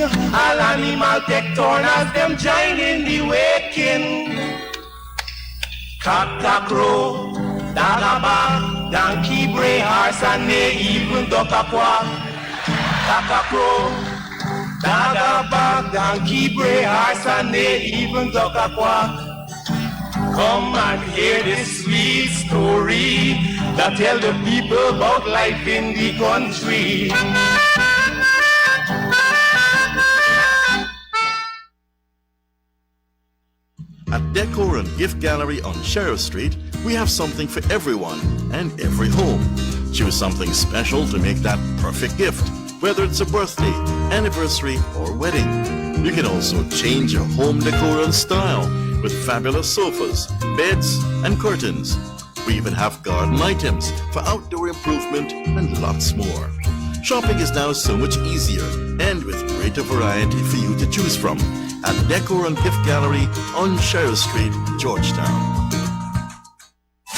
All animal take turn as them join in the waking. Cock crow, dog a bark, donkey bray, horse and they even duck a quack. Cock crow, dog a bark, donkey bray, horse and they even duck a quack. Come and hear this sweet story that tell the people about life in the country. At Decor and Gift Gallery on Sheriff Street, we have something for everyone and every home. Choose something special to make that perfect gift, whether it's a birthday, anniversary, or wedding. You can also change your home decor and style with fabulous sofas, beds, and curtains. We even have garden items for outdoor improvement and lots more. Shopping is now so much easier and with greater variety for you to choose from at Decor and Gift Gallery on Sheriff Street, Georgetown.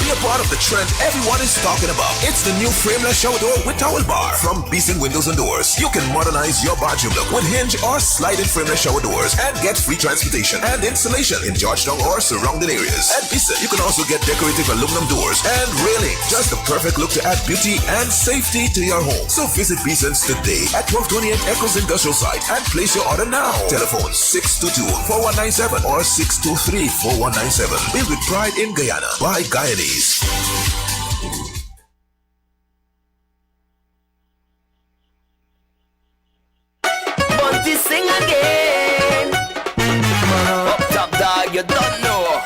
Be a part of the trend everyone is talking about. It's the new frameless shower door with towel bar from Beeson Windows and Doors. You can modernize your bathroom look with hinge or sliding frameless shower doors and get free transportation and installation in Georgetown or surrounding areas. At Beeson, you can also get decorative aluminum doors and railing. Just the perfect look to add beauty and safety to your home. So visit Beeson's today at 1228 Echoes Industrial Site and place your order now. Telephone 622-4197 or 623-4197. Built with pride in Guyana by Guyanese. Bunty sing again. Up top dog, you don't know.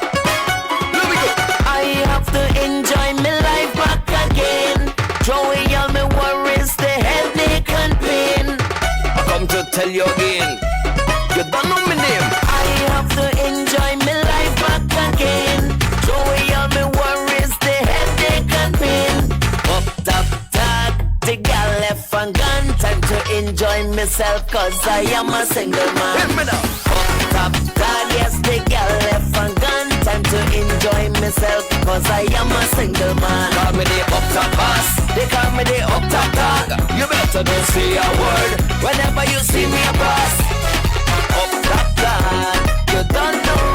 Here we go. I have to enjoy my life back again. Throw away all my worries, the headache and pain. I come to tell you again. You don't know my name. I have to enjoy my life back again. Throw away all my worries, the headache and pain. Up top dog, the gal left and gone. Time to enjoy myself, cause I am a single man. Up top dog, yes, the gal left and gone. Time to enjoy myself, cause I am a single man. Call me the up top boss, they call me the up top dog. You better don't say a word whenever you see me a boss. Up top dog, you don't know.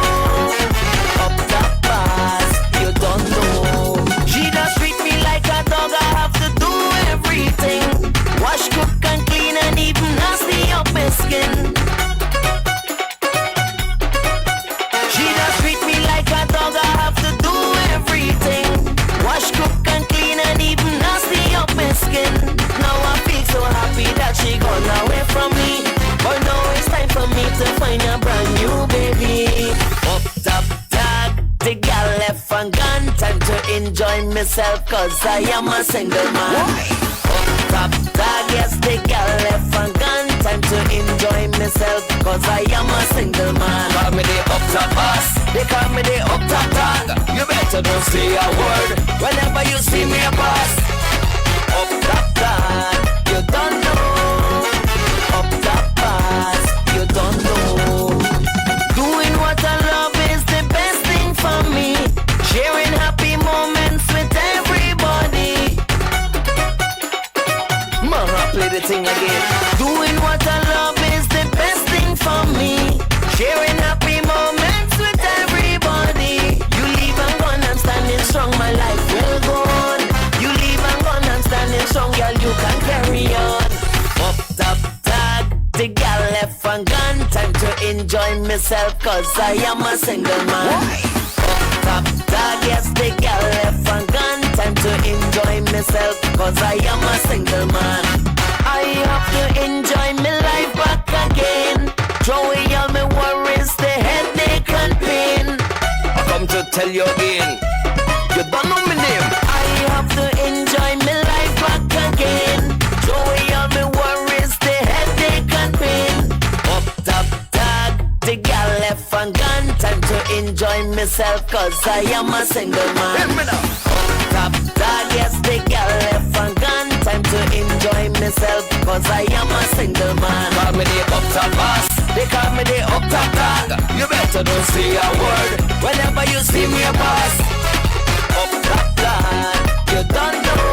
Up top boss, you don't know. She does treat me like a dog, I have to do everything. Wash, cook and clean and even nasty up my skin. She does treat me like a dog, I have to do everything. Wash, cook and clean and even nasty up my skin. Now I feel so happy that she gone away from me. But now it's time for me to find a brand new baby. Up top dog, the gal left and gone. Time to enjoy myself, cause I am a single man. Up top dog, yes, the gal left and gone. Time to enjoy myself, cause I am a single man. Call me the up top boss, they call me the up top dog. You better don't say a word whenever you see me a boss. Up top dog, you don't know. Up top boss, you don't know. Doing what I love is the best thing for me. Sharing happy moments with everybody. Mama, play the thing again. Doing what I love is the best thing for me. Sharing happy moments with everybody. You leave and gone, I'm standing strong. My life will go on. You leave and gone, I'm standing strong. Girl, you can carry on. Up top dog, the gal left and gone. Time to enjoy myself, cause I am a single man. Up top dog, yes, the gal left and gone. Time to enjoy myself, cause I am a single man. I have to enjoy my life back again. Throw away all my worries, the headache and pain. I come to tell you again. You don't know my name. I have to enjoy my life back again. Throw away all my worries, the headache and pain. Up top dog, the gal left and gone. Time to enjoy myself, cause I am a single man. Up top dog, yes, the gal left and gone. Time to enjoy myself, cause I am a single man. Call me the up top boss, they call me the up top dog. You better don't say a word whenever you see me a boss. Up top dog, you don't know.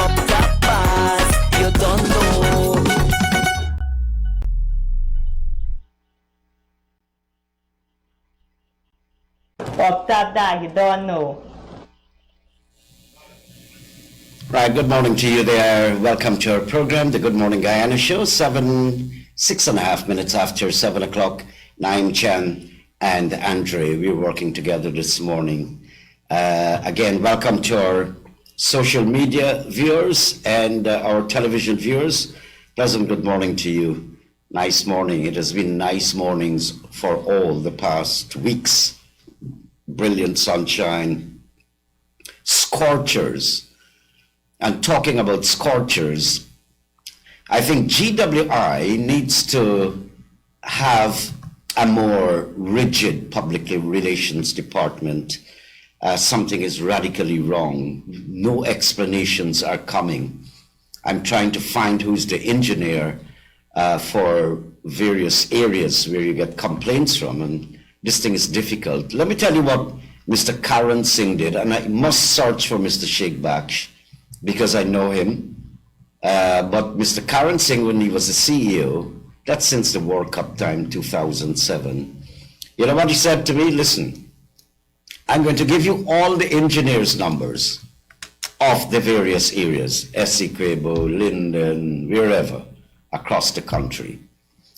Up top boss, you don't know. Up top that, you don't know. Right, good morning to you there. Welcome to our program, the Good Morning Guyana Show, 6.5 minutes after 7 o'clock. Naim, Chan, and Andre, we're working together this morning. Again, welcome to our social media viewers and our television viewers. Pleasant good morning to you. Nice morning. It has been nice mornings for all the past weeks. Brilliant sunshine, scorchers. And talking about scorchers, I think GWI needs to have a more rigid public relations department. Something is radically wrong. No explanations are coming. I'm trying to find who's the engineer for various areas where you get complaints from, and this thing is difficult. Let me tell you what Mr. Karan Singh did, and I must search for Mr. Sheikh Baksh because I know him. But Mr. Karan Singh, when he was the CEO, that's since the World Cup time, 2007, you know what he said to me? Listen, I'm going to give you all the engineers' numbers of the various areas, Essequibo, Linden, wherever, across the country.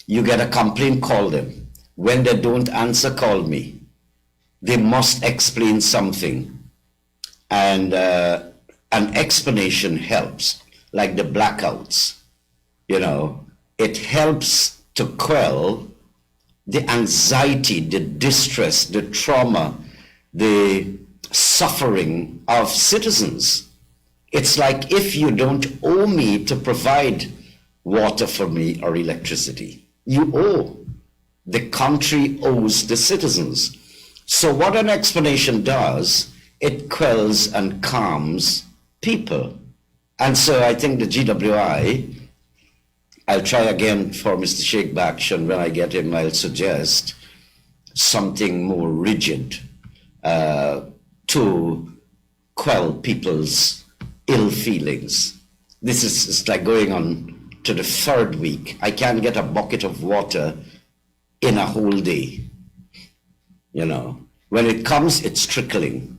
You get a complaint, call them. When they don't answer, call me. They must explain something. And an explanation helps, like the blackouts. You know, it helps to quell the anxiety, the distress, the trauma, the suffering of citizens. It's like if you don't owe me to provide water for me or electricity, you owe. The country owes the citizens. So what an explanation does, it quells and calms people. And so I think the GWI, I'll try again for Mr. Sheikh Baksh, and when I get him, I'll suggest something more rigid to quell people's ill feelings. This is like going on to the third week. I can't get a bucket of water in a whole day. You know, when it comes, it's trickling.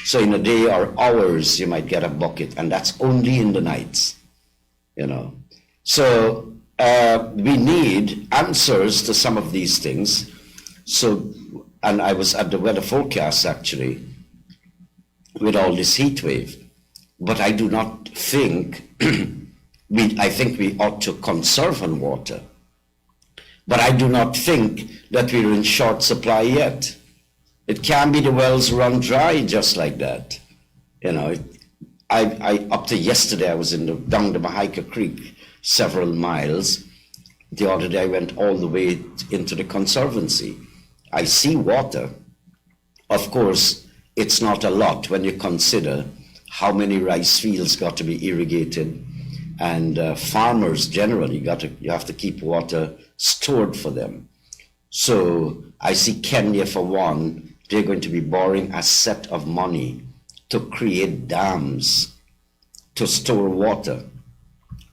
So in a day or hours, you might get a bucket, and that's only in the nights, you know. So we need answers to some of these things. So, and I was at the weather forecast actually with all this heat wave, but I do not think, I think we ought to conserve on water. But I do not think that we're in short supply yet. It can be the wells run dry just like that. You know, I up to yesterday, I was down the Mahaika Creek, several miles. The other day I went all the way into the Conservancy. I see water. Of course, it's not a lot when you consider how many rice fields got to be irrigated, and farmers generally you have to keep water stored for them. So I see Kenya for one, they're going to be borrowing a set of money to create dams to store water,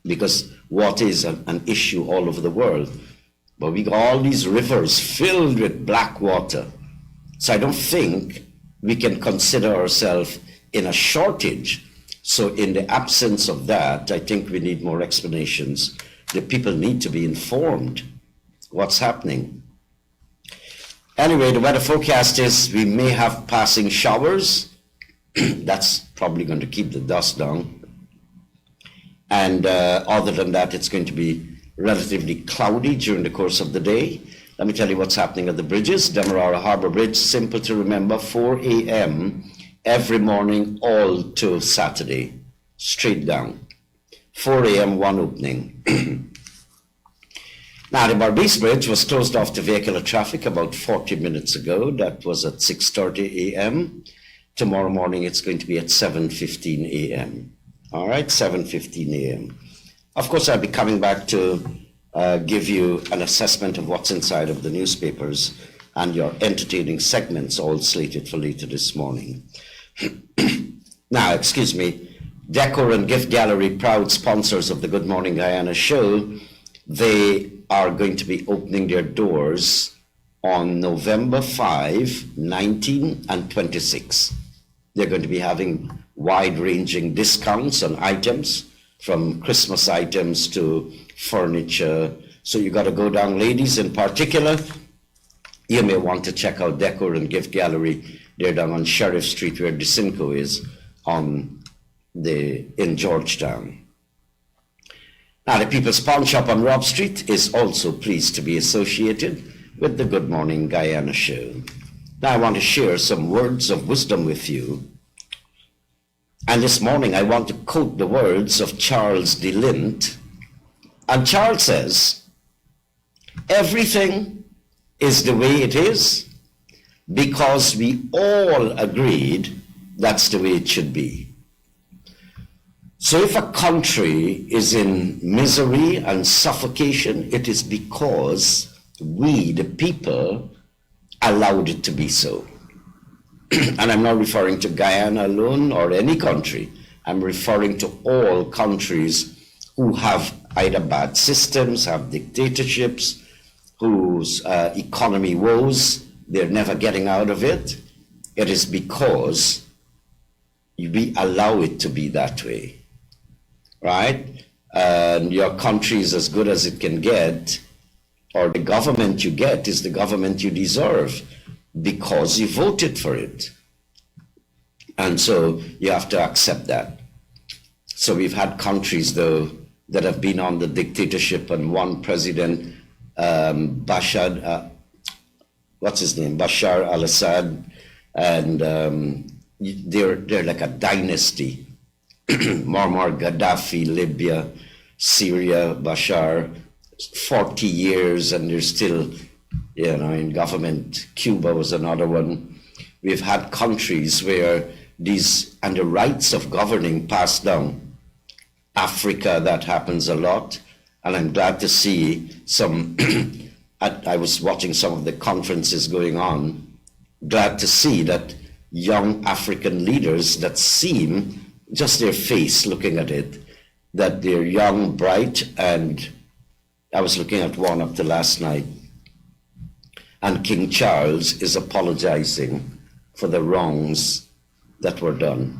because water is an issue all over the world. But we got all these rivers filled with black water. So I don't think we can consider ourselves in a shortage. So in the absence of that, I think we need more explanations. The people need to be informed what's happening. Anyway, the weather forecast is we may have passing showers. That's probably going to keep the dust down. And other than that, it's going to be relatively cloudy during the course of the day. Let me tell you what's happening at the bridges. Demerara Harbour Bridge, simple to remember, 4 a.m. every morning, all to Saturday, straight down. 4 a.m., one opening. Now, the Barbies Bridge was closed off to vehicular traffic about 40 minutes ago. That was at 6:30 a.m. Tomorrow morning, it's going to be at 7:15 a.m. All right, 7:15 a.m. Of course, I'll be coming back to give you an assessment of what's inside of the newspapers and your entertaining segments all slated for later this morning. Now, excuse me, Decor and Gift Gallery, proud sponsors of the Good Morning Guyana show, they are going to be opening their doors on November 5, 19, and 26. They're going to be having wide-ranging discounts on items, from Christmas items to furniture. So you got to go down. Ladies in particular, you may want to check out Decor and Gift Gallery. They're down on Sheriff Street, where DeSimco is, in Georgetown. Now, the People's Pawn Shop on Rob Street is also pleased to be associated with the Good Morning Guyana show. Now, I want to share some words of wisdom with you. And this morning, I want to quote the words of Charles de Lint. And Charles says, everything is the way it is because we all agreed that's the way it should be. So if a country is in misery and suffocation, it is because we, the people, allowed it to be so. And I'm not referring to Guyana alone or any country. I'm referring to all countries who have either bad systems, have dictatorships, whose economy woes, they're never getting out of it. It is because we allow it to be that way. Right? And your country is as good as it can get, or the government you get is the government you deserve because you voted for it. And so you have to accept that. So we've had countries, though, that have been on the dictatorship, and one president, Bashar al-Assad, and they're like a dynasty. Muammar Gaddafi, Libya, Syria, Bashar, 40 years, and they're still, in government. Cuba was another one. We've had countries where and the rights of governing passed down. Africa, that happens a lot, and I'm glad to see some, I was watching some of the conferences going on, glad to see that young African leaders that seem, just their face looking at it, that they're young, bright, and I was looking at one up to last night, and King Charles is apologizing for the wrongs that were done.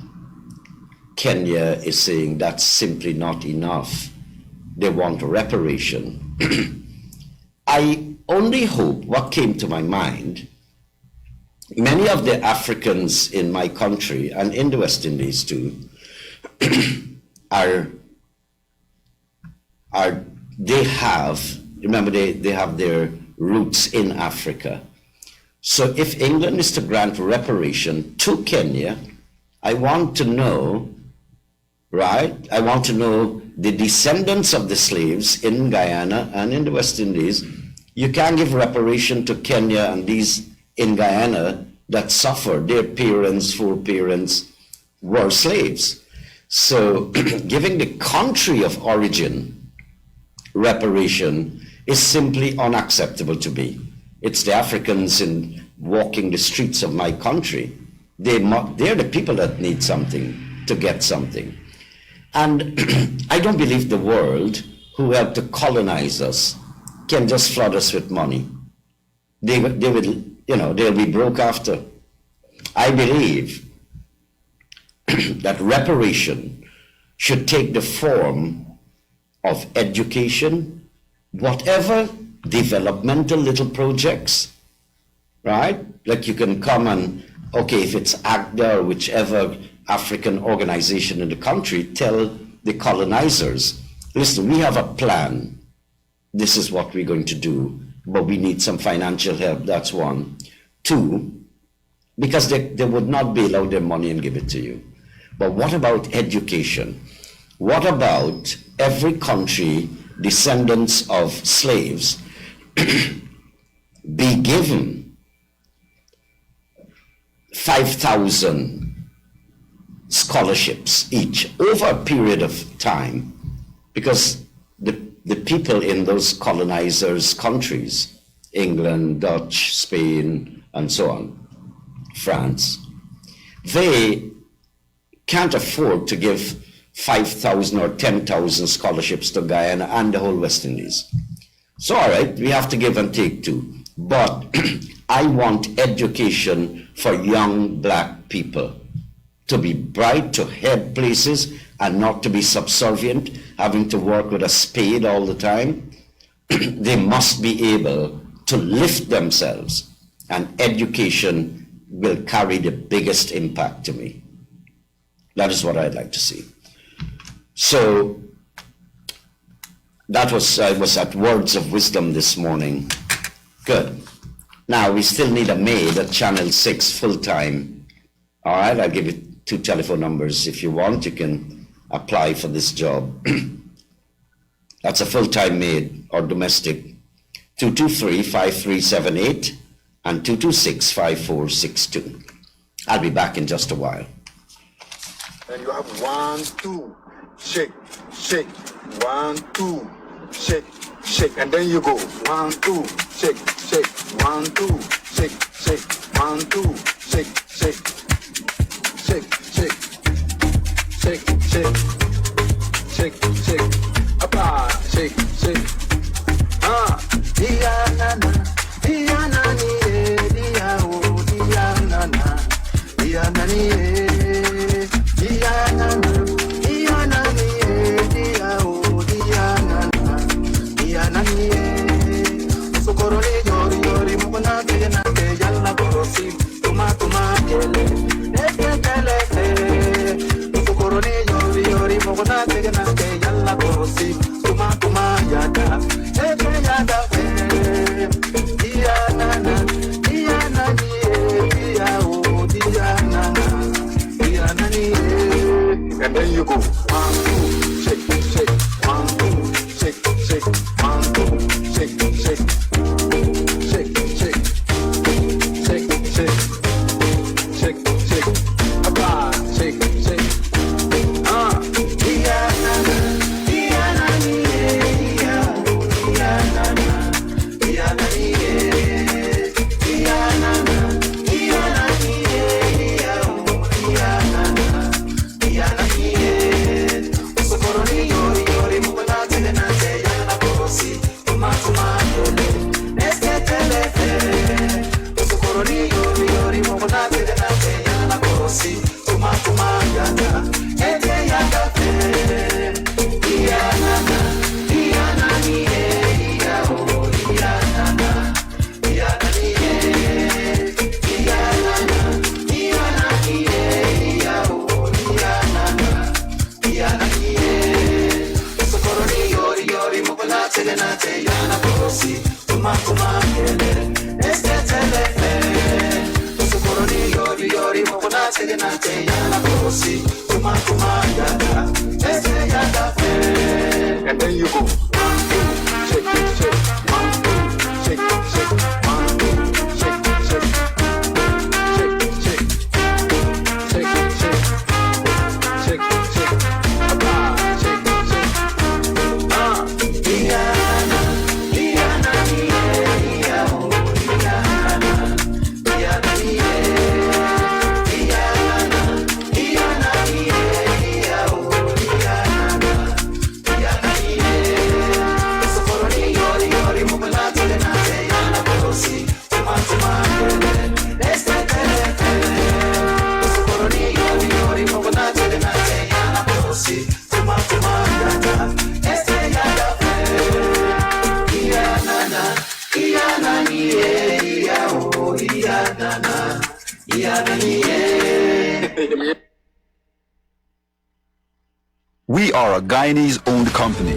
Kenya is saying that's simply not enough. They want reparation. I only hope, what came to my mind, many of the Africans in my country and in the West Indies too, they have their roots in Africa. So if England is to grant reparation to Kenya, I want to know, right? I want to know the descendants of the slaves in Guyana and in the West Indies. You can't give reparation to Kenya and these in Guyana that suffered. Their parents, foreparents were slaves. So giving the country of origin reparation is simply unacceptable to me. It's the Africans in walking the streets of my country. They're the people that need something to get something. And I don't believe the world, who helped to colonize us, can just flood us with money. They will, they'll be broke after. I believe that reparation should take the form of education, whatever developmental little projects, right? Like you can come and, okay, if it's ACDA or whichever African organization in the country, tell the colonizers, listen, we have a plan. This is what we're going to do, but we need some financial help. That's one. Two, because they would not be allowed their money and give it to you. But what about education? What about every country, descendants of slaves, be given 5,000 scholarships each over a period of time? Because the people in those colonizers' countries, England, Dutch, Spain, and so on, France, they can't afford to give 5,000 or 10,000 scholarships to Guyana and the whole West Indies. So, all right, we have to give and take too. But I want education for young black people to be bright, to head places, and not to be subservient, having to work with a spade all the time. They must be able to lift themselves, and education will carry the biggest impact to me. That is what I'd like to see. So that was, I was at Words of Wisdom this morning. Good. Now we still need a maid at Channel 6 full-time. All right, I'll give you 2 telephone numbers. If you want, you can apply for this job. That's a full-time maid or domestic. 223-5378 and 226-5462. I'll be back in just a while. And you have 1, 2, shake, shake, 1, 2, shake, shake, and then you go 1, 2, shake, shake, 1, 2, shake, shake, 1, 2, shake, shake, shake, shake, shake, shake, shake, shake, apply, shake, shake, Diana, Diana, Diana, Diana, Diana, Diana, Diana, Diana, Socorro yori yori mukuna tegena te yalla korosi tuma tuma yele ekele Socorro yori yori mukuna tegena te yalla korosi tuma tuma yada ekele yada Diana Diana Diana Diana Diana and then you go 1, 2 shake shake 1, 2 shake shake 1, 2 shake shake shake shake shake shake shake shake apply shake shake Diana Diana Diana Diana Diana Diana Diana and then you go 1, 2 shake shake 1, 2 shake shake 1, 2 shake shake shake shake shake shake shake apply shake shake Diana Diana Diana Diana We are a Guyanese-owned company,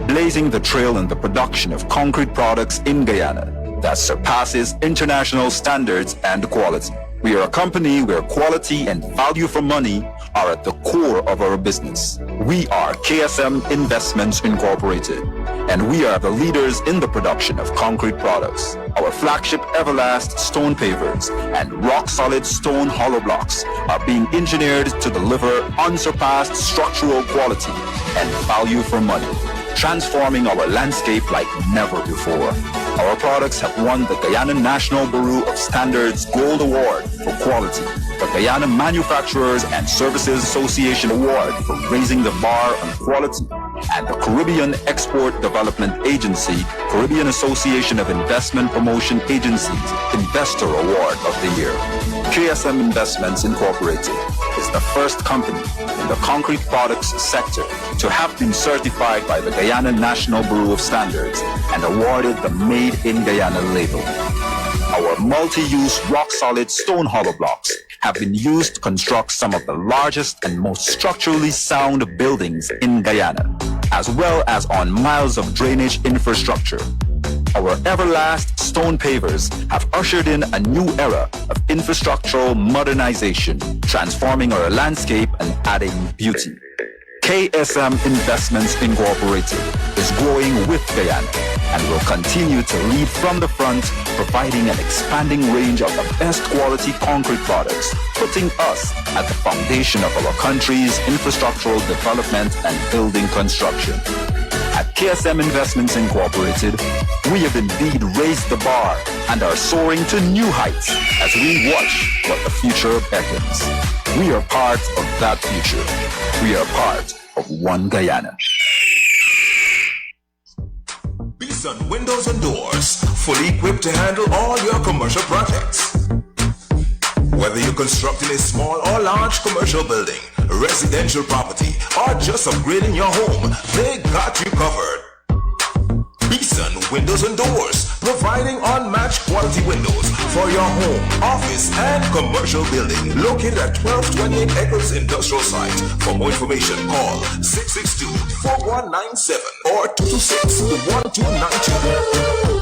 blazing the trail in the production of concrete products in Guyana that surpasses international standards and quality. We are a company where quality and value for money are at the core of our business. We are KSM Investments Incorporated, and we are the leaders in the production of concrete products. Our flagship Everlast stone pavers and rock-solid stone hollow blocks are being engineered to deliver unsurpassed structural quality and value for money, transforming our landscape like never before. Our products have won the Guyana National Bureau of Standards Gold Award for quality, the Guyana Manufacturers and Services Association Award for raising the bar on quality, and the Caribbean Export Development Agency, Caribbean Association of Investment Promotion Agencies Investor Award of the Year. KSM Investments Incorporated is the first company in the concrete products sector to have been certified by the Guyana National Bureau of Standards and awarded the Made in Guyana label. Our multi-use rock-solid stone hollow blocks have been used to construct some of the largest and most structurally sound buildings in Guyana, as well as on miles of drainage infrastructure. Our Everlast stone pavers have ushered in a new era of infrastructural modernization, transforming our landscape and adding beauty. KSM Investments Incorporated is growing with Guyana and will continue to lead from the front, providing an expanding range of the best quality concrete products, putting us at the foundation of our country's infrastructural development and building construction. At KSM Investments Incorporated, we have indeed raised the bar and are soaring to new heights as we watch what the future beckons. We are part of that future. We are part of One Guyana. Beeson Windows and Doors, fully equipped to handle all your commercial projects. Whether you're constructing a small or large commercial building, residential property, or just upgrading your home, they got you covered. Beeson Windows and Doors, providing unmatched quality windows for your home, office, and commercial building. Located at 1228 Eccles Industrial Site. For more information, call 662-4197 or 226-1292.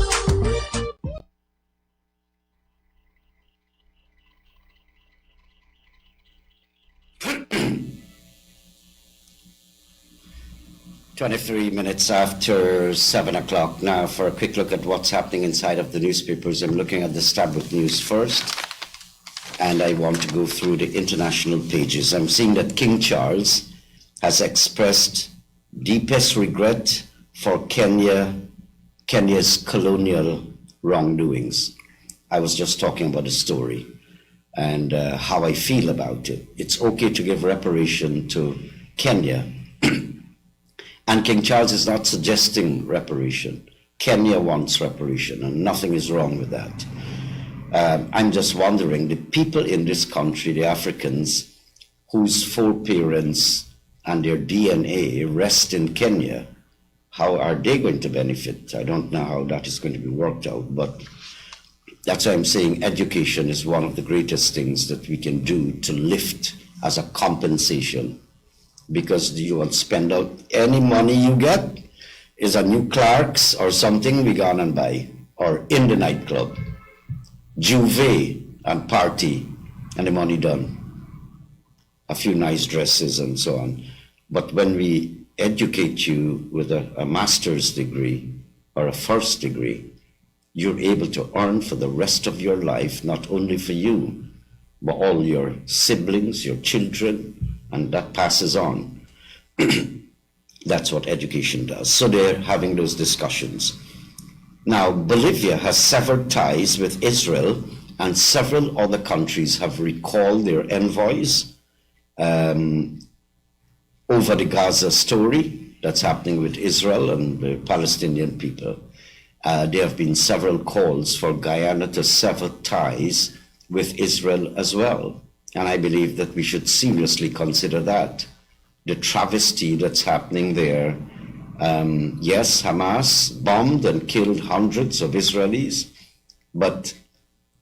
23 minutes after 7 o'clock now for a quick look at what's happening inside of the newspapers. I'm looking at the Stabrook News first, and I want to go through the international pages. I'm seeing that King Charles has expressed deepest regret for Kenya's colonial wrongdoings. I was just talking about the story and how I feel about it. It's okay to give reparation to Kenya. And King Charles is not suggesting reparation. Kenya wants reparation, and nothing is wrong with that. I'm just wondering, the people in this country, the Africans, whose foreparents and their DNA rest in Kenya, how are they going to benefit? I don't know how that is going to be worked out, but that's why I'm saying education is one of the greatest things that we can do to lift as a compensation. Because you won't spend out any money you get is a new Clark's or something we go on and buy, or in the nightclub, Juve and party, and the money done. A few nice dresses and so on. But when we educate you with a master's degree or a first degree, you're able to earn for the rest of your life, not only for you, but all your siblings, your children, and that passes on. That's what education does. So they're having those discussions. Now, Bolivia has severed ties with Israel, and several other countries have recalled their envoys over the Gaza story that's happening with Israel and the Palestinian people. There have been several calls for Guyana to sever ties with Israel as well. And I believe that we should seriously consider that. The travesty that's happening there. Yes, Hamas bombed and killed hundreds of Israelis, but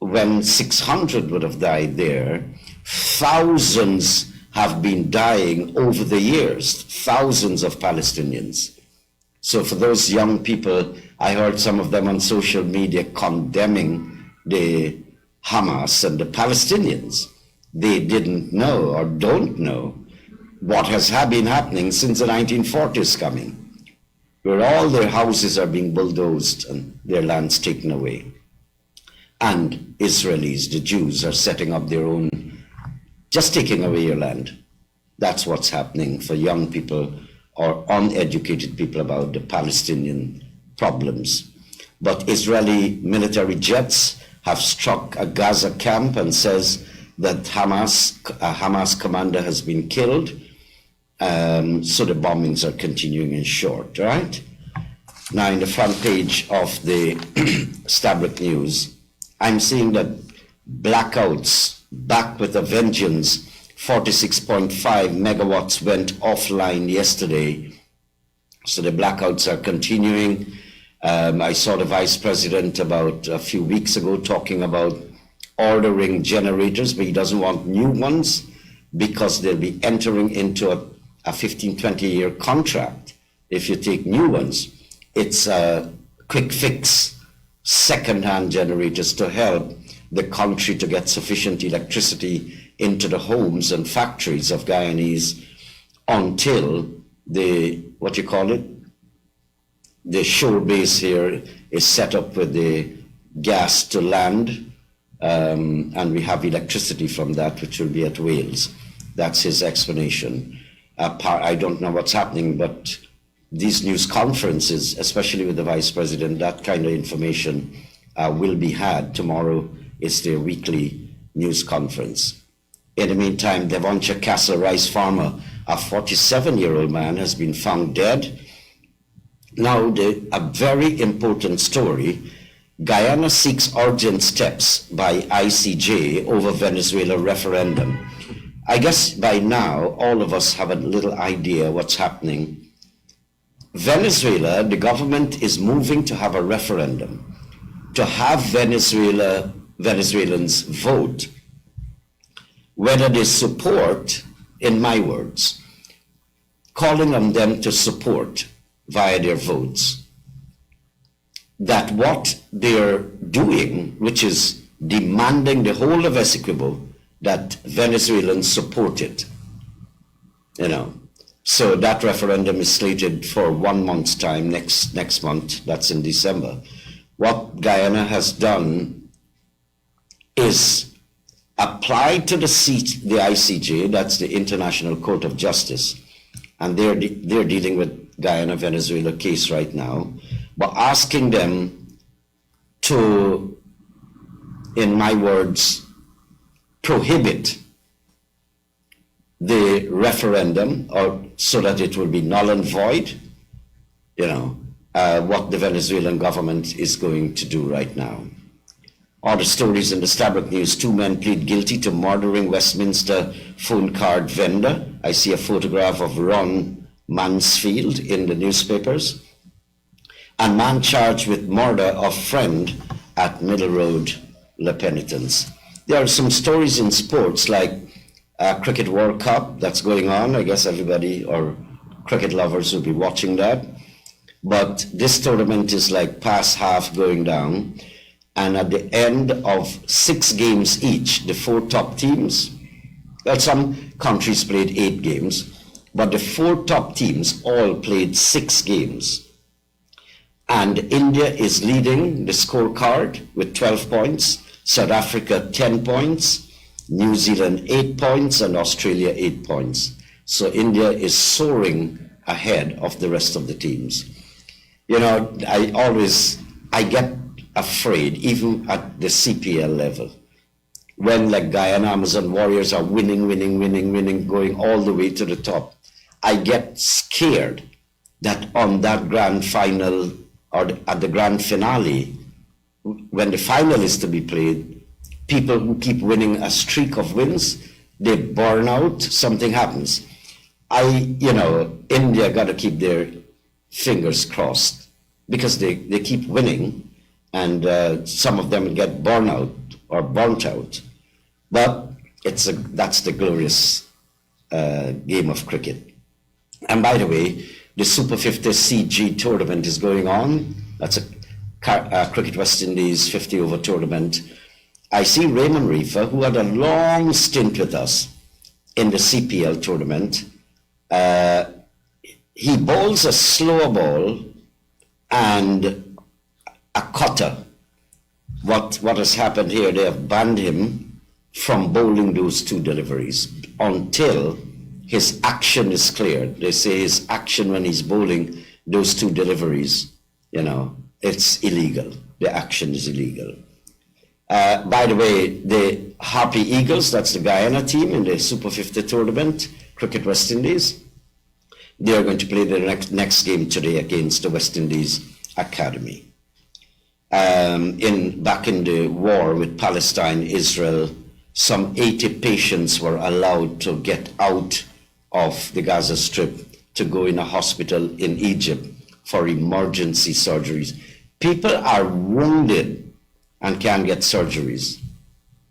when 600 would have died there, thousands have been dying over the years, thousands of Palestinians. So for those young people, I heard some of them on social media condemning the Hamas and the Palestinians. They didn't know or don't know what has been happening since the 1940s coming, where all their houses are being bulldozed and their lands taken away. And Israelis, the Jews, are setting up their own, just taking away your land. That's what's happening for young people or uneducated people about the Palestinian problems. But Israeli military jets have struck a Gaza camp and says that a Hamas commander has been killed. So the bombings are continuing in short, right? Now, in the front page of the Stabrook News, I'm seeing that blackouts back with a vengeance. 46.5 megawatts went offline yesterday. So the blackouts are continuing. I saw the Vice President about a few weeks ago talking about ordering generators, but he doesn't want new ones because they'll be entering into a 15, 20-year contract if you take new ones. It's a quick fix, second-hand generators to help the country to get sufficient electricity into the homes and factories of Guyanese until the, what you call it, the shore base here is set up with the gas to land, and we have electricity from that, which will be at Wales. That's his explanation. I don't know what's happening, but these news conferences, especially with the Vice President, that kind of information will be had. Tomorrow is their weekly news conference. In the meantime, Devonshire Castle rice farmer, a 47-year-old man, has been found dead. Now, a very important story. Guyana seeks urgent steps by ICJ over Venezuela referendum. I guess by now, all of us have a little idea what's happening. Venezuela, the government is moving to have a referendum, to have Venezuelans vote whether they support, in my words, calling on them to support via their votes, that what they're doing, which is demanding the whole of Essequibo, that Venezuelans support it, So that referendum is slated for 1 month's time, next month, that's in December. What Guyana has done is applied to the ICJ, that's the International Court of Justice, and they're dealing with Guyana-Venezuela case right now, but asking them to, in my words, prohibit the referendum, or so that it will be null and void, what the Venezuelan government is going to do right now. Other stories in the Stabrook News: 2 men plead guilty to murdering Westminster phone card vendor. I see a photograph of Ron Mansfield in the newspapers. And man charged with murder of friend at Middle Road, La Penitence. There are some stories in sports like Cricket World Cup that's going on. I guess everybody or cricket lovers will be watching that. But this tournament is like past half going down. And at the end of 6 games each, the 4 top teams, well, some countries played 8 games, but the 4 top teams all played 6 games. And India is leading the scorecard with 12 points, South Africa 10 points, New Zealand 8 points, and Australia 8 points. So India is soaring ahead of the rest of the teams. I get afraid, even at the CPL level, when like Guyana Amazon Warriors are winning, going all the way to the top. I get scared that on that grand final or at the grand finale, when the final is to be played, people who keep winning a streak of wins, they burn out, something happens. India got to keep their fingers crossed because they keep winning. And some of them get burnt out. But that's the glorious game of cricket. And by the way, the Super 50 CG tournament is going on. That's a Cricket West Indies 50 over tournament. I see Raymond Reefer, who had a long stint with us in the CPL tournament. He bowls a slower ball and a cutter. What has happened here, they have banned him from bowling those 2 deliveries until his action is cleared. They say his action when he's bowling those 2 deliveries, it's illegal. The action is illegal. By the way, the Harpy Eagles, that's the Guyana team in the Super 50 tournament, Cricket West Indies, They are going to play their next game today against the West Indies Academy. Back in the war with Palestine, Israel, some 80 patients were allowed to get out of the Gaza Strip to go in a hospital in Egypt for emergency surgeries. People are wounded and can't get surgeries.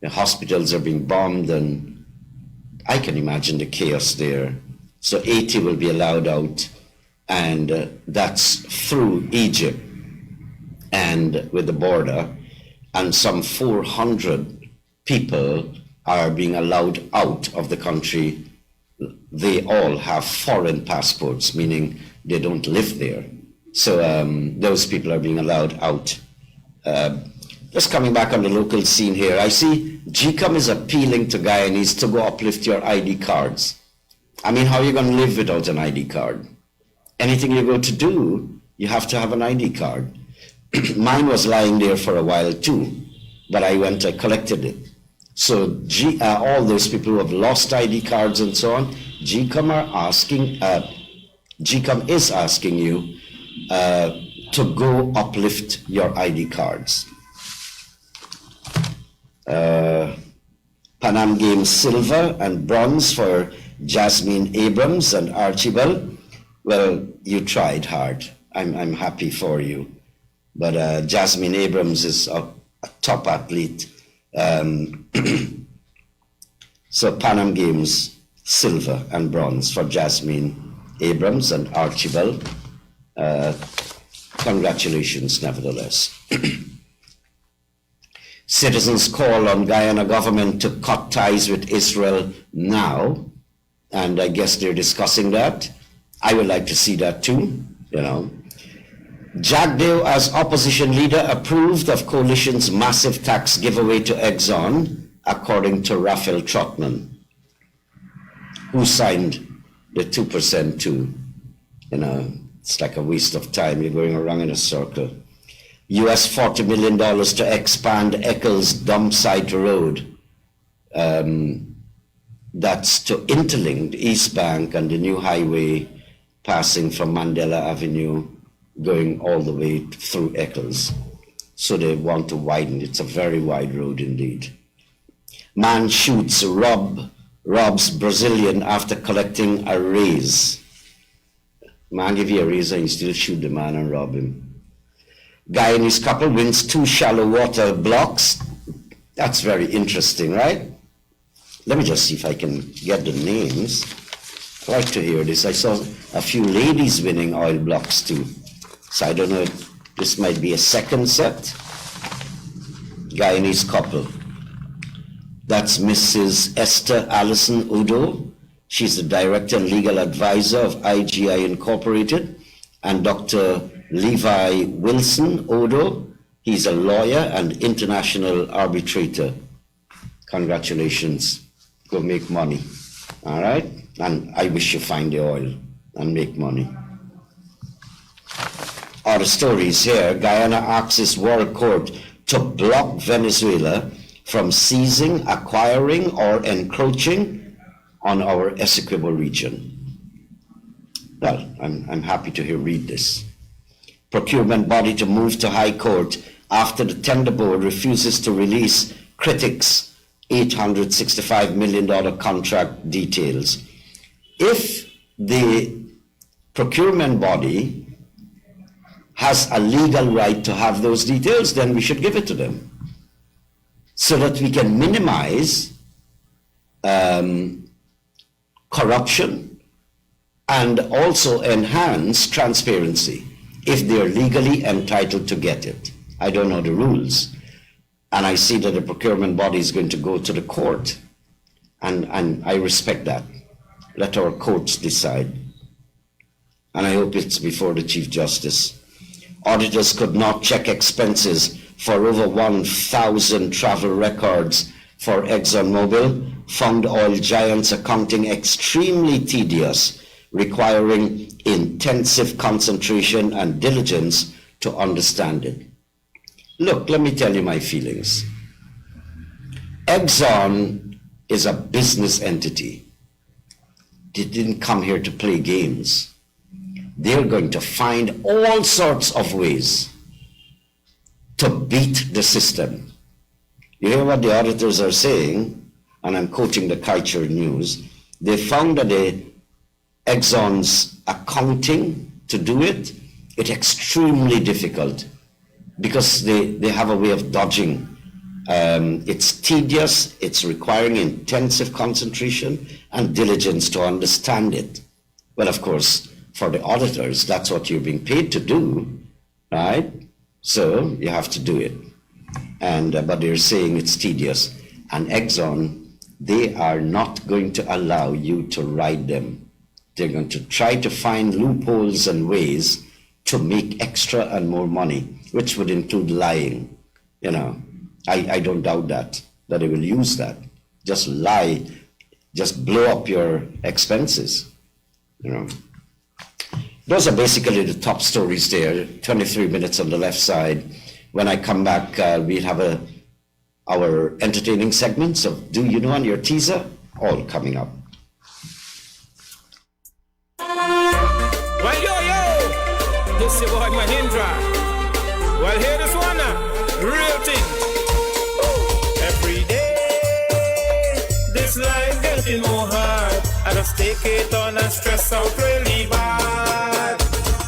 The hospitals are being bombed, and I can imagine the chaos there. So 80 will be allowed out, and that's through Egypt and with the border, and some 400 people are being allowed out of the country. They all have foreign passports, meaning they don't live there. So those people are being allowed out. Just coming back on the local scene here, I see GCOM is appealing to Guyanese to go uplift your ID cards. I mean, how are you going to live without an ID card? Anything you go to do, you have to have an ID card. Mine was lying there for a while too, but I collected it. So all those people who have lost ID cards and so on, GCOM is asking you to go uplift your ID cards. Pan Am Games silver and bronze for Jasmine Abrams and Archibald. Well, you tried hard. I'm happy for you. But Jasmine Abrams is a top athlete. So Pan Am Games silver and bronze for Jasmine Abrams and Archibald. Congratulations, nevertheless. Citizens call on Guyana government to cut ties with Israel now, and I guess they're discussing that. I would like to see that too, you know. Jagdeo as opposition leader approved of coalition's massive tax giveaway to Exxon, according to Raphael Trotman, who signed the 2% too. You know, it's like a waste of time. You're going around in a circle. US $40 million to expand Eccles dump site road. That's to interlink the East Bank and the new highway passing from Mandela Avenue, going all the way through Eccles. So they want to widen. It's a very wide road indeed. Man shoots robs Brazilian after collecting a raise. Man give you a raise and you still shoot the man and rob him. Guyanese couple wins 2 shallow water blocks. That's very interesting, right? Let me just see if I can get the names. I'd like to hear this. I saw a few ladies winning oil blocks too. So I don't know if this might be a second set. Guyanese couple. That's Mrs. Esther Allison Udo. She's the director and legal advisor of IGI Incorporated. And Dr. Levi Wilson Odo. He's a lawyer and international arbitrator. Congratulations. Go make money. All right? And I wish you find the oil and make money. Other stories here. Guyana asks its world court to block Venezuela from seizing, acquiring, or encroaching on our Essequibo region. Well, I'm happy to read this. Procurement body to move to High Court after the tender board refuses to release critics' $865 million contract details. If the procurement body has a legal right to have those details, then we should give it to them so that we can minimize corruption and also enhance transparency if they're legally entitled to get it. I don't know the rules. And I see that the procurement body is going to go to the court. And I respect that. Let our courts decide. And I hope it's before the Chief Justice. Auditors could not check expenses for over 1,000 travel records for ExxonMobil, found oil giants accounting extremely tedious, requiring intensive concentration and diligence to understand it. Look, let me tell you my feelings. Exxon is a business entity. They didn't come here to play games. they're going to find all sorts of ways to beat the system. You hear what the auditors are saying, and I'm quoting the Culture News. They found that the Exxon's accounting to do it, it's extremely difficult because they have a way of dodging. It's tedious, it's requiring intensive concentration and diligence to understand it. Well, of course, for the auditors, that's what you're being paid to do, right? So you have to do it. But they're saying it's tedious. And Exxon, they are not going to allow you to ride them. They're going to try to find loopholes and ways to make extra and more money, which would include lying. You know, I don't doubt that they will use that. Just lie, just blow up your expenses, you know. Those are basically the top stories there, 23 minutes on the left side. When I come back, we'll have our entertaining segments of Do You Know and your teaser, all coming up. Well, yo, this your boy Mahindra. Well, hear this one now, real thing. Every day, this life getting more hard. I just take it on and stress out really bad.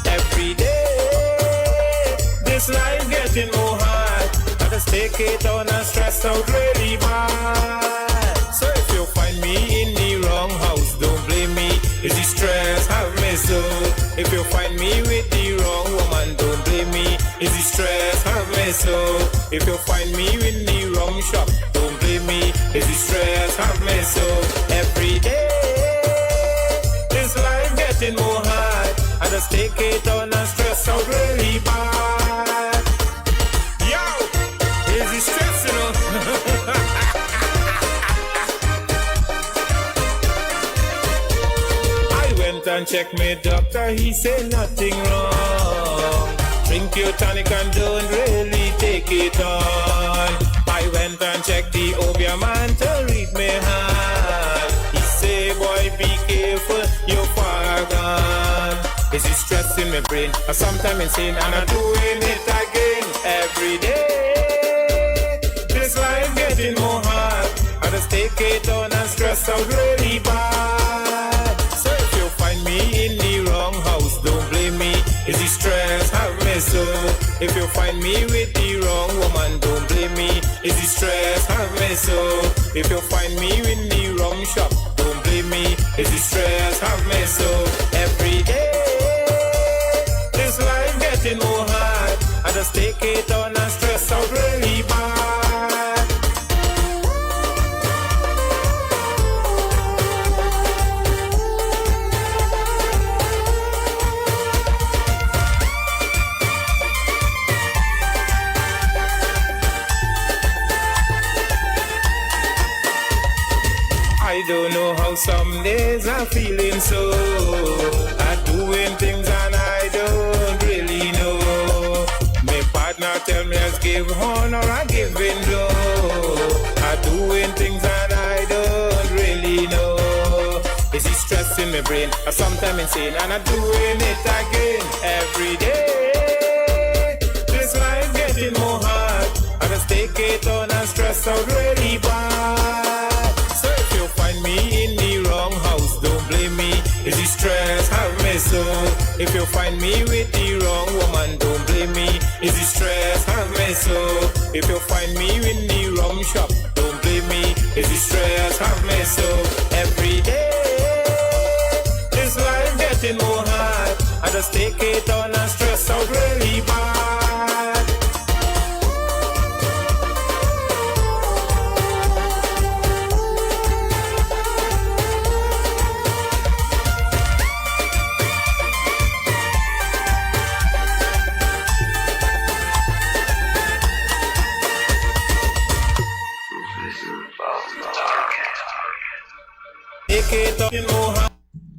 Every day, this life getting more hard. I just take it on and stress out really bad. So if you find me in the wrong house, don't blame me. Is the stress have me so? If you find me with the wrong woman, don't blame me. Is the stress have me so? If you find me in the wrong shop, don't blame me. Is the stress have me so? Every day, this life getting more hard. I just take it on and stress out really bad. Yo, is the stress, you know? And check me doctor, he said nothing wrong. Drink your tonic and don't really take it on. I went and checked the obeah man to read me hand. He say, boy, be careful, you're far gone. Is it stress in my brain? Or sometimes insane and I'm doing it again every day. This life getting more hard. I just take it on and stress out really bad. So if you find me in the wrong house, don't blame me. Is the stress have me so? If you find me with the wrong woman, don't blame me. Is the stress have me so? If you find me in the wrong shop, don't blame me. Is the stress have me so? Every day, this life getting more hard. I just take it on and stress out really bad. I don't know how some days I'm feeling so. I'm doing things and I don't really know. My partner tell me I give honor or give in low. I'm doing things and I don't really know. Is it stress in my brain or sometimes insane? And I'm doing it again every day. This life getting more hard. I just take it on and stress out really bad. Find me in the wrong house, don't blame me. Is the stress have me so? If you find me with the wrong woman, don't blame me. Is the stress have me so? If you find me in the wrong shop, don't blame me. Is the stress have me so? Every day, this life getting more hard. I just take it on and stress out really bad.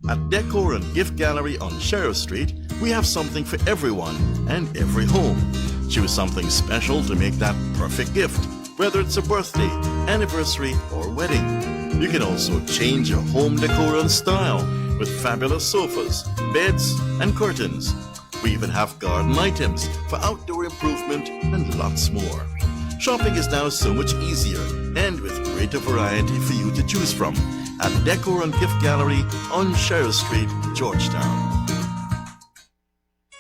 At Decor and Gift Gallery on Sheriff Street, we have something for everyone and every home. Choose something special to make that perfect gift, whether it's a birthday, anniversary, or wedding. You can also change your home decor and style with fabulous sofas, beds, and curtains. We even have garden items for outdoor improvement and lots more. Shopping is now so much easier and with greater variety for you to choose from at Decor and Gift Gallery on Sheriff Street, Georgetown.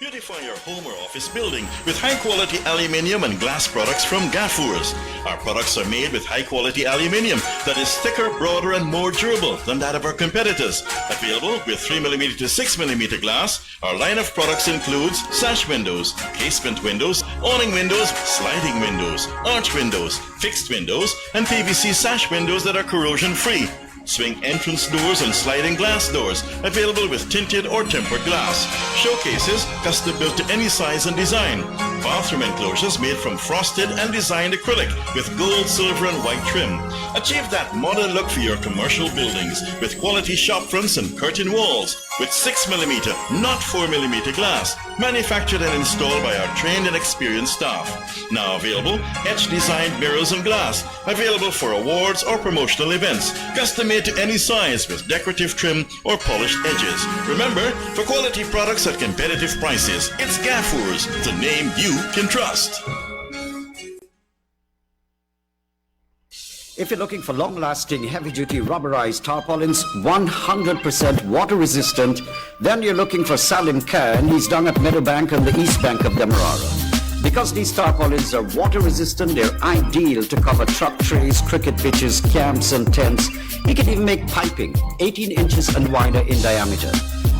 Beautify your home or office building with high-quality aluminium and glass products from Gaffurs. Our products are made with high-quality aluminium that is thicker, broader, and more durable than that of our competitors. Available with 3mm to 6mm glass, our line of products includes sash windows, casement windows, awning windows, sliding windows, arch windows, fixed windows, and PVC sash windows that are corrosion-free. Swing entrance doors and sliding glass doors, available with tinted or tempered glass. Showcases, custom built to any size and design. Bathroom enclosures made from frosted and designed acrylic with gold, silver, and white trim. Achieve that modern look for your commercial buildings with quality shop fronts and curtain walls with 6mm, not 4mm glass, manufactured and installed by our trained and experienced staff. Now available, etched designed mirrors and glass, available for awards or promotional events, custom made to any size with decorative trim or polished edges. Remember, for quality products at competitive prices, it's Gaffurs, the name you can trust. If you're looking for long-lasting, heavy-duty rubberized tarpaulins, 100% water-resistant, then you're looking for Salim Khan. He's down at Meadowbank on the east bank of Demerara. Because these tarpaulins are water-resistant, they're ideal to cover truck trays, cricket pitches, camps, and tents. He can even make piping, 18 inches and wider in diameter.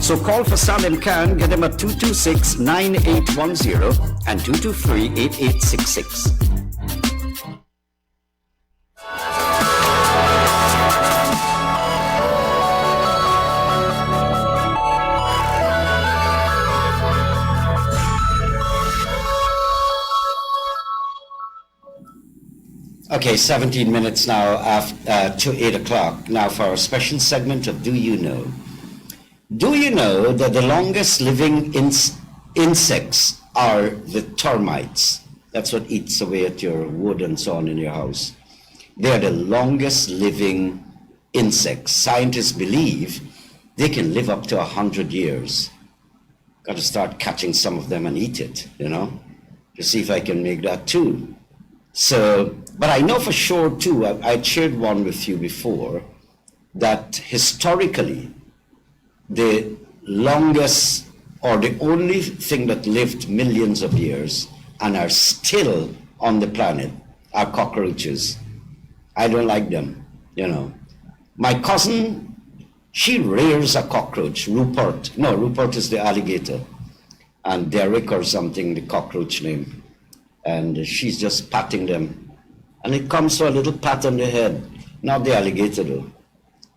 So call for Salim Khan, get him at 226-9810 and 223-8866. Okay, 17 minutes now after to 8 o'clock. Now for our special segment of Do You Know? Do you know that the longest living insects are the termites? That's what eats away at your wood and so on in your house. They are the longest living insects. Scientists believe they can live up to 100 years. Got to start catching some of them and eat it, to see if I can make that too. So, but I know for sure too, I shared one with you before, that historically, the longest or the only thing that lived millions of years and are still on the planet are cockroaches. I don't like them, My cousin, she rears a cockroach, Rupert. No, Rupert is the alligator. And Derek or something, the cockroach name. And she's just patting them. And it comes to a little pat on the head. Not the alligator though.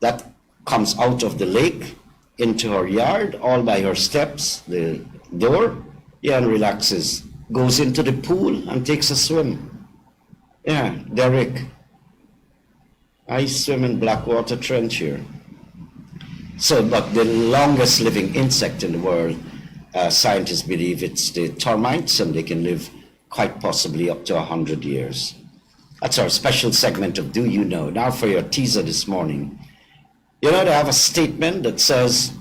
That comes out of the lake into her yard, all by her steps, the door, and relaxes. Goes into the pool and takes a swim. Yeah, Derek. I swim in Blackwater Trench here. So, but the longest living insect in the world, scientists believe it's the termites, and they can live quite possibly up to 100 years. That's our special segment of Do You Know? Now for your teaser this morning. They have a statement that says,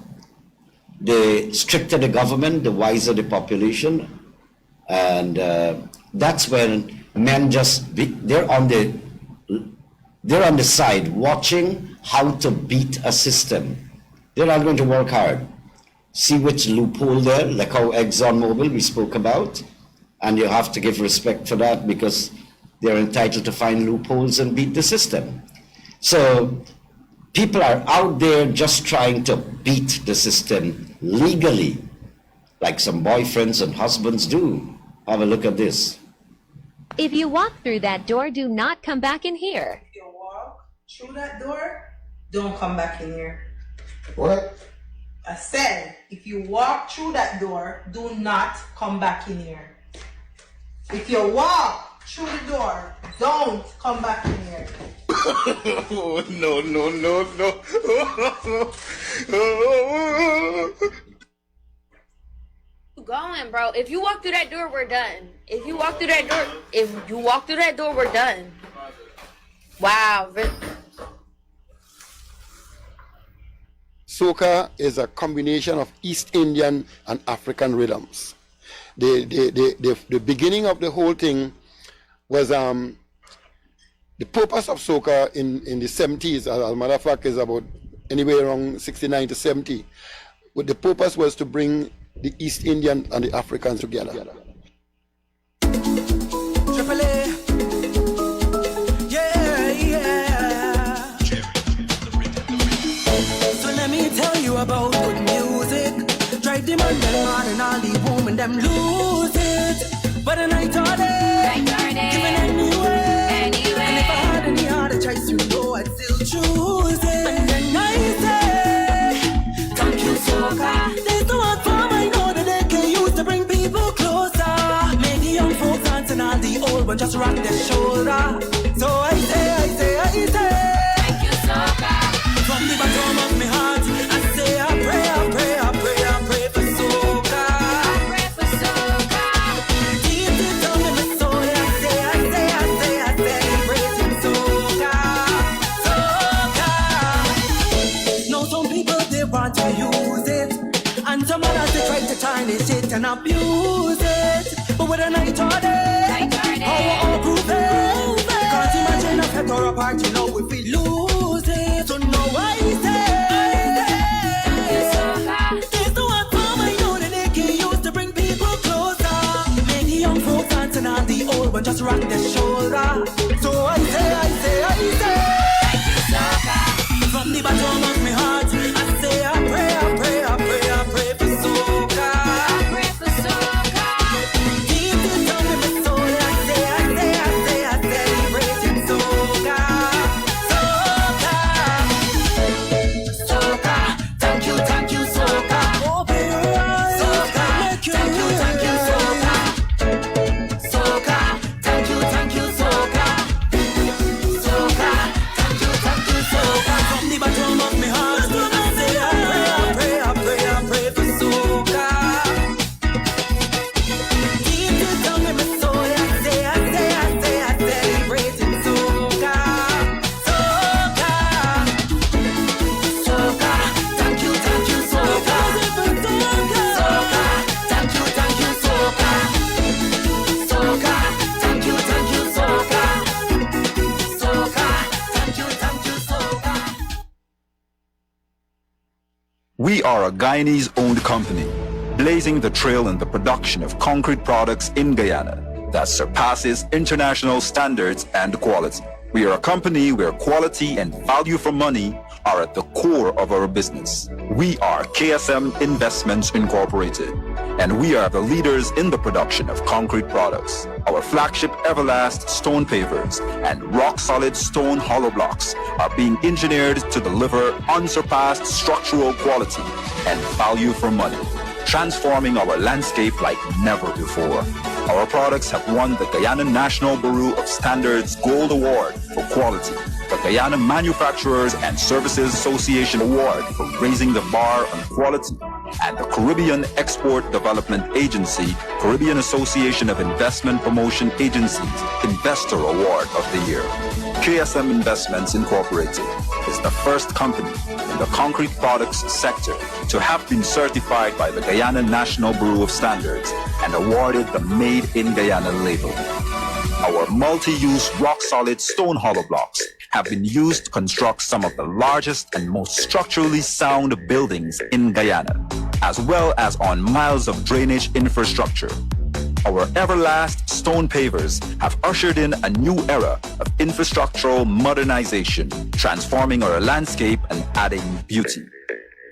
the stricter the government, the wiser the population. And that's when men they're on the side watching how to beat a system. They're not going to work hard. See which loophole there, like how ExxonMobil we spoke about. And you have to give respect for that because they're entitled to find loopholes and beat the system. So people are out there just trying to beat the system legally, like some boyfriends and husbands do. Have a look at this. If you walk through that door, do not come back in here. If you walk through that door, don't come back in here. What? I said, if you walk through that door, do not come back in here. If you walk through the door, don't come back in here. Oh, no. Going, bro. If you walk through that door, we're done. If you walk through that door, we're done. Wow. soca is a combination of East Indian and African rhythms. The beginning of the whole thing was the purpose of soca in the 70s, as a matter of fact, is about anywhere around 69 to 70. But the purpose was to bring the East Indian and the Africans together. Triple A. Yeah, yeah. So let me tell you about good music. Drive them on them on and all the women them lose it. But a night or day, giving anyway. And if I had any other choice, you know I'd still choose it. And then I say, thank you, soca. There's no one form I know that they can use to bring people closer. Make the young folks dance and all the old ones just rock their shoulder. So I say, thank you, soca. From the bottom of my heart, I say I pray for soca. I pray for soca. Deep down in my soul, I say, celebrating soca. Soca. Now some people they want to use it, and some others they try to tarnish it and abuse it. But with a night or day, how we prove it? Can't imagine a pet or a party now if we lose it. So no, I say, there's no one form I know that they can use to bring people closer. Make the young folks dance and all the old ones just rock their shoulder. So I say, thank you, soca. From the bottom of my heart, I say I pray for soca. I pray for soca. Deep down in my soul, I say, celebrating soca. Soca, thank you, soca. Open your eyes. Soca, thank you, soca. Soca, thank you, soca. Soca, thank you, soca. From the bottom of my heart, I say I pray for soca. Deep down in my soul, I say, celebrating soca. Soca, thank you, soca. Soca, thank you, soca. Soca, thank you, soca. Soca, thank you, soca. We are a Guyanese-owned company, blazing the trail in the production of concrete products in Guyana that surpasses international standards and quality. We are a company where quality and value for money are at the core of our business. We are KSM Investments Incorporated, and we are the leaders in the production of concrete products. Our flagship Everlast stone pavers and rock-solid stone hollow blocks are being engineered to deliver unsurpassed structural quality and value for money, transforming our landscape like never before. Our products have won the Guyana National Bureau of Standards Gold Award for quality, the Guyana Manufacturers and Services Association Award for raising the bar on quality, and the Caribbean Export Development Agency, Caribbean Association of Investment Promotion Agencies Investor Award of the Year. KSM Investments Incorporated is the first company in the concrete products sector to have been certified by the Guyana National Bureau of Standards and awarded the Made in Guyana label. Our multi-use rock-solid stone hollow blocks have been used to construct some of the largest and most structurally sound buildings in Guyana, as well as on miles of drainage infrastructure. Our Everlast stone pavers have ushered in a new era of infrastructural modernization, transforming our landscape and adding beauty.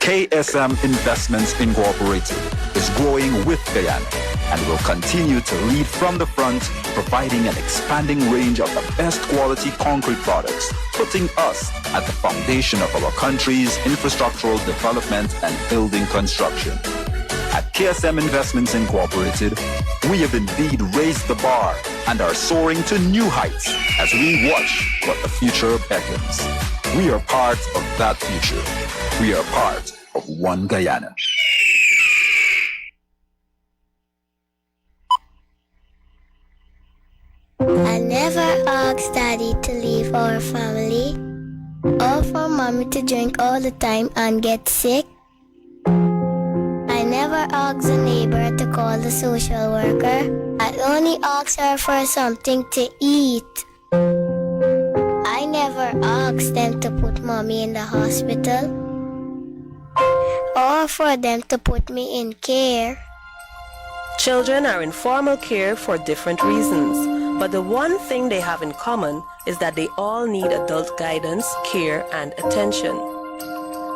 KSM Investments Incorporated is growing with Guyana and will continue to lead from the front, providing an expanding range of the best quality concrete products, putting us at the foundation of our country's infrastructural development and building construction. At KSM Investments Incorporated, we have indeed raised the bar and are soaring to new heights as we watch what the future beckons. We are part of that future. We are part of One Guyana. I never asked Daddy to leave our family. Or for mommy to drink all the time and get sick? I never asked the neighbor to call the social worker. I only asked her for something to eat. I never asked them to put mommy in the hospital or for them to put me in care. Children are in formal care for different reasons, but the one thing they have in common is that they all need adult guidance, care, and attention.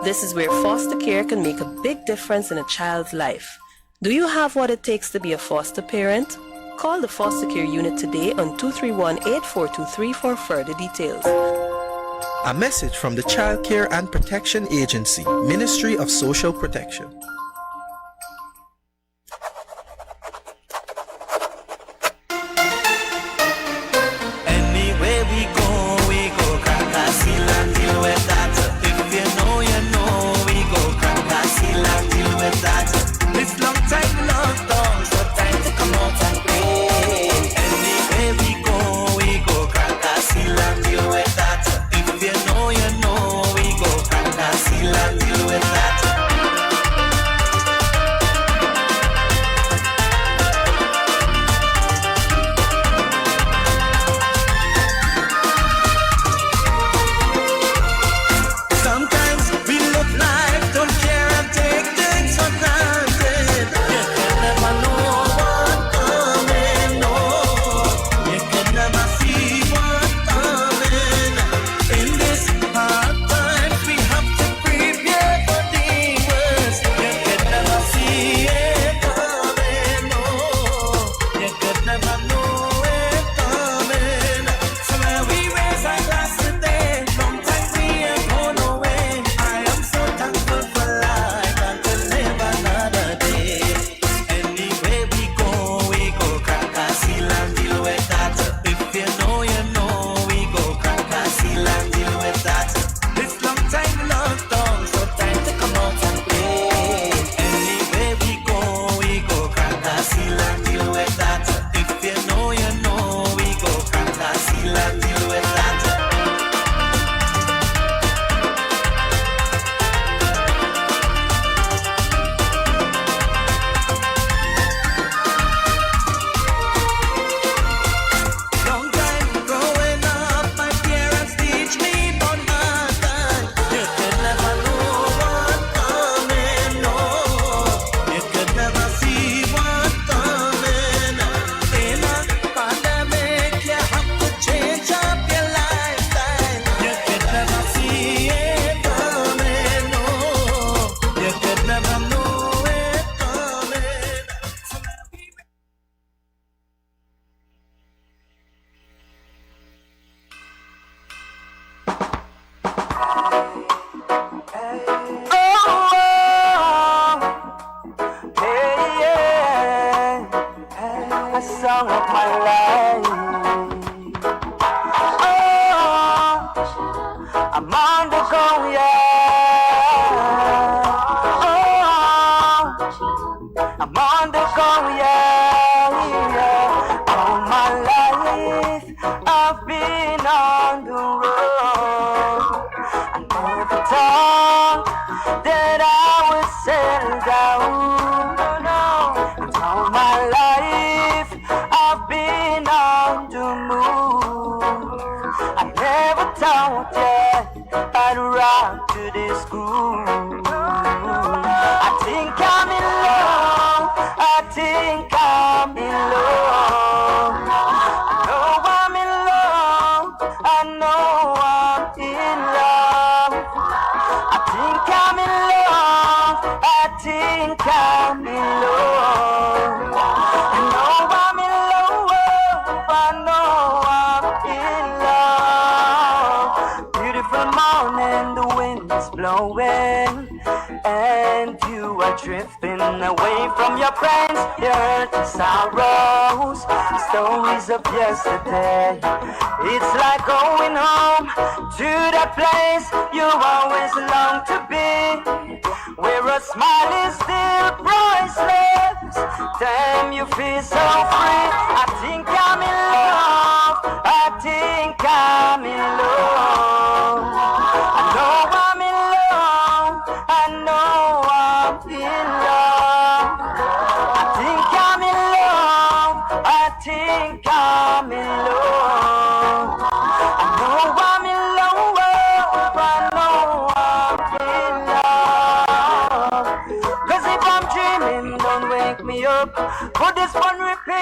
This is where foster care can make a big difference in a child's life. Do you have what it takes to be a foster parent? Call the foster care unit today on 231-8423 for further details. A message from the Child Care and Protection Agency, Ministry of Social Protection. Anywhere we go, Crocasila, deal with that. If you know, we go Crocasila, deal with that. This long time locked down, so time to come out and play. Anywhere we go Crocasila, deal with that. If you know, we go Crocasila, deal with that. Sometimes we live life, don't care and take things for granted. You can never know what's coming, no. You can never see what's coming. In this hard times, we have to prepare for the worst. You can never see it coming, no. You can never know it coming. So when we raise our glass today, long time we ain't gone away. I am so thankful for life and to live another day. Anywhere we go Crocasila, deal with that. If you know, we go Crocasila, deal with that. This long time locked down, so time to come out and play. Anywhere we go Crocasila, deal with that. If you know, we go Crocasila, deal with that. Long time growing up, my parents teach me about mankind. You could never know what's coming, no. You could never see what's coming. In a pandemic, you have to change up your lifestyle. You could never see it coming, no. You could never know it coming. A song of my life. I'm on the go, yeah. I'm on the go, yeah. All my life I've been on the road. I never thought that I would settle down. And all my life I've been on the move. I never thought, I'd rock to this groove. I think I'm in love. I think I'm in love. I know I'm in love. I know I'm in love. I think I'm in love. I think I'm in love. I know I'm in love. I know I'm in love. Beautiful morning, the wind is blowing, and you are drifting away from your friends, your hurt and sorrows, stories of yesterday. It's like going home to that place you always long to be, where a smile is still priceless. Damn, you feel so free. I think I'm in love. I think I'm in love. I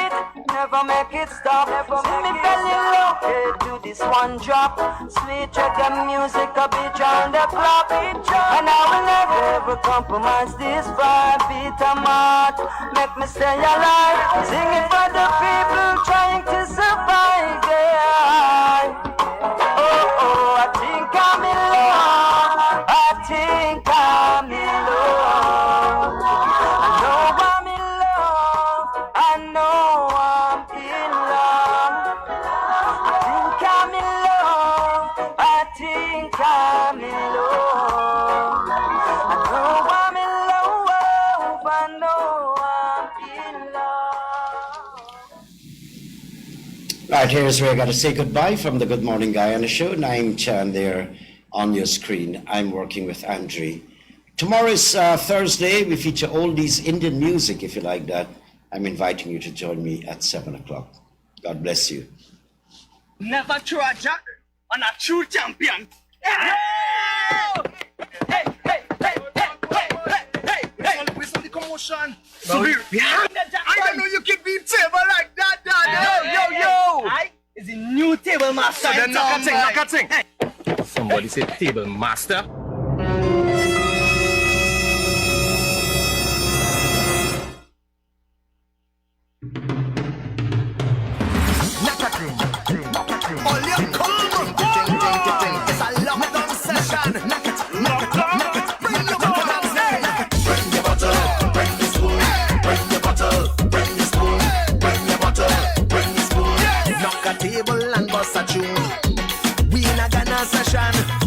it, never make it stop. See me belly loaded to this one drop. Sweet reggae music, a beat on the clock. And I will never ever compromise this vibe. Beat a mat, make me stay alive. Sing it for the people trying to survive. Yeah. Oh, I think I'm in love. I think I'm in love. I know I'm in love. I know I'm in love. I think I'm in love. I think I'm in love. I know I'm in love. I know I'm in love. Right, here's where I got to say goodbye from the Good Morning Guyana show. Naim Chan there on your screen. I'm working with Andre. Tomorrow is Thursday. We feature oldies Indian music, if you like that. I'm inviting you to join me at 7 o'clock. God bless you. Never throw a jack on a true champion. Hey! Hey, hey, hey, hey, hey, hey, hey! Whistle the commotion. So behind the jack. I don't know you can beat table like that, Dad. Yo! It's a new table master. So then knock a thing. Hey. Somebody said table master. Table and bust a tune. We in a Ghana session.